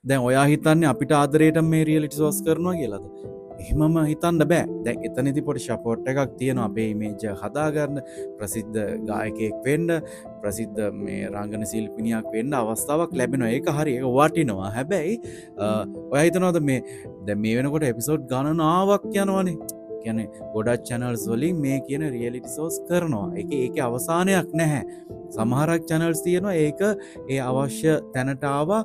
දැන් ඔයා හිතන්නේ අපිට ආදරයට මේ රියලිටි ෂෝස් කරනවා කියලාද? එහෙමම හිතන්න බෑ. දැන් එතනදි පොඩි සපෝට් එකක් තියෙනවා අපේ ඉමේජ් එක හදාගන්න, ප්‍රසිද්ධ ගායකයෙක් වෙන්න, ප්‍රසිද්ධ මේ රංගන ශිල්පිනියක් වෙන්න අවස්ථාවක් ලැබෙනවා. ඒක හරි. ඒක වටිනවා. හැබැයි ඔයා හිතනවද මේ දැන් මේ වෙනකොට එපිසෝඩ් ගණනාවක් යනවනේ. කියන්නේ ගොඩක් channels වලින් මේ කියන රියලිටි ෂෝස් කරනවා. ඒකේ අවසානයක් නැහැ. සමහරක් channels තියෙනවා ඒක ඒ අවශ්‍ය තැනට ආවා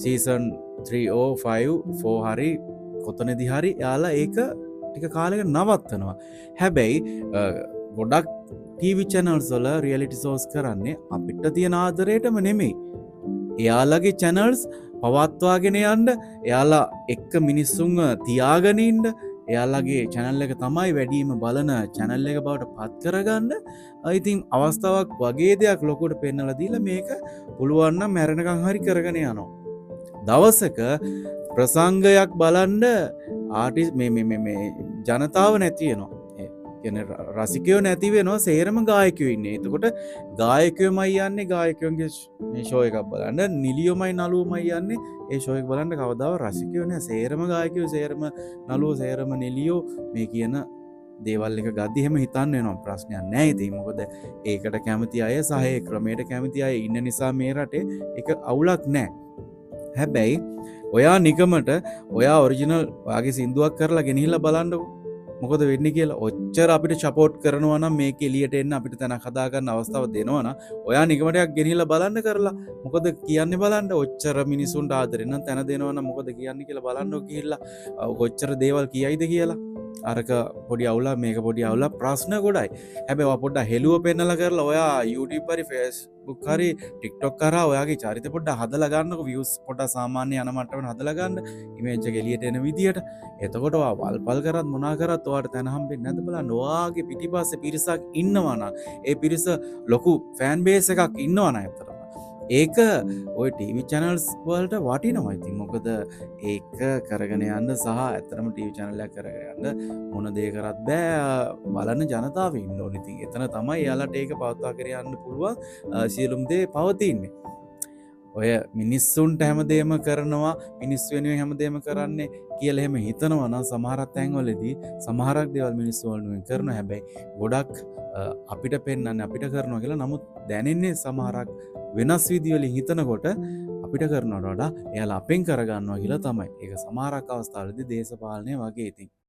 සීසන් 3 or 5 4 හරි කොතනදි හරි යාලා ඒක ටික කාලෙක නවත්තනවා. හැබැයි ගොඩක් ටීවි channels වල රියලිටි ෂෝස් කරන්නේ අපිට තියෙන ආදරයටම නෙමෙයි. එයාලගේ channels පවත්වාගෙන යන්න, එයාලා එක්ක මිනිස්සුන්ව තියාගෙන ඉන්න, එයාලගේ channel එක තමයි වැඩිම බලන channel එක බවට පත් කරගන්න. ඉතින් අවස්ථාවක් වගේ දෙයක් ලොකුට පෙන්නලා දීලා මේක පුළුවන් නම් මැරෙනකන් හරි කරගෙන යනවා. දවසක ප්‍රසංගයක් බලන්න ආටිස් මේ ජනතාව නැති වෙනවා. කියන රසිකයෝ නැති වෙනවා, සේරම ගායකයෝ ඉන්නේ. එතකොට ගායකයෝමයි යන්නේ ගායකයෝගේ මේ ෂෝ එකක් බලන්න, නිලියෝමයි නළුවෝමයි යන්නේ ඒ ෂෝ එක බලන්න. කවදාවත් රසිකයෝ නෑ. සේරම ගායකයෝ, සේරම නළුවෝ, සේරම නිලියෝ මේ කියන දේවල් එක ගද්දි එහෙම හිතන්න වෙනවා. ප්‍රශ්නයක් නෑ ඉතින්. මොකද ඒකට කැමති අය සහ ඒ ක්‍රමයට කැමති අය ඉන්න නිසා මේ රටේ ඒක අවුලක් නෑ. හැබැයි ඔයා නිකමට ඔයා ඔරිජිනල් වාගේ සින්දුවක් කරලා ගෙනහිල්ලා බලන්නකෝ මොකද වෙන්නේ කියලා. ඔච්චර අපිට සපෝට් කරනවා නම් මේක එළියට එන්න අපිට තැනක් හදාගන්න අවස්ථාව දෙනවා නම් ඔයා නිකමටයක් ගෙනහිල්ලා බලන්න කරලා මොකද කියන්නේ බලන්න. ඔච්චර මිනිසුන්ට ආදරේ නම් තැන දෙනවා නම් මොකද කියන්නේ කියලා බලන්නෝ ගිහිල්ලා කොච්චර දේවල් කියයිද කියලා. අරක පොඩි අවුලක් මේක පොඩි අවුලක් ප්‍රශ්න ගොඩයි. හැබැයි ඔයා පොඩ්ඩක් හෙළුව පෙන්නලා කරලා ඔයා YouTube හරි Facebook හරි TikTok කරා ඔයාගේ චරිත පොඩ්ඩක් හදලා ගන්නකො. views පොඩ්ඩක් සාමාන්‍ය යන මට්ටමට හදලා ගන්න. image එක එළියට එන විදියට. එතකොට ඔයා වල්පල් කරත් මොනා කරත් ඔයාට තැන හම්බෙන්නේ නැද්ද බලන්න. ඔයාගේ පිටිපස්සේ පිරිසක් ඉන්නවා නම් ඒ පිරිස ලොකු ෆෑන් බේස් එකක් ඉන්නවා නම් අතරම ඒක ඔය ටීවී channels වලට වටිනවා. ඉතින් මොකද ඒක කරගෙන යන්න සහ ඇත්තටම ටීවී channel එක කරගෙන යන්න මොන දේ කරත් බෑ බලන ජනතාව ඉන්න ඕනේ. ඉතින් එතන තමයි යාලට ඒක පවත්වා කරගෙන යන්න පුළුවන් සියලුම දේ පවතින්නේ. ඔය මිනිස්සුන්ට හැමදේම කරනවා, මිනිස්සු වෙනුවෙන් හැමදේම කරන්නේ කියලා එහෙම හිතනවා නම් සමහරක් තැන්වලදී සමහරක් දේවල් මිනිස්සු වෙනුවෙන් කරනවා. හැබැයි ගොඩක් අපිට පෙන්වන්නේ අපිට කරනවා කියලා. නමුත් දැනෙන්නේ සමහරක් වෙනස් විදිහවලින් හිතනකොට අපිට කරනවට වඩා එයාලා අපෙන් කරගන්නවා කියලා තමයි. ඒක සමහරක් අවස්ථාවලදී දේශපාලනය වගේ ඉතින්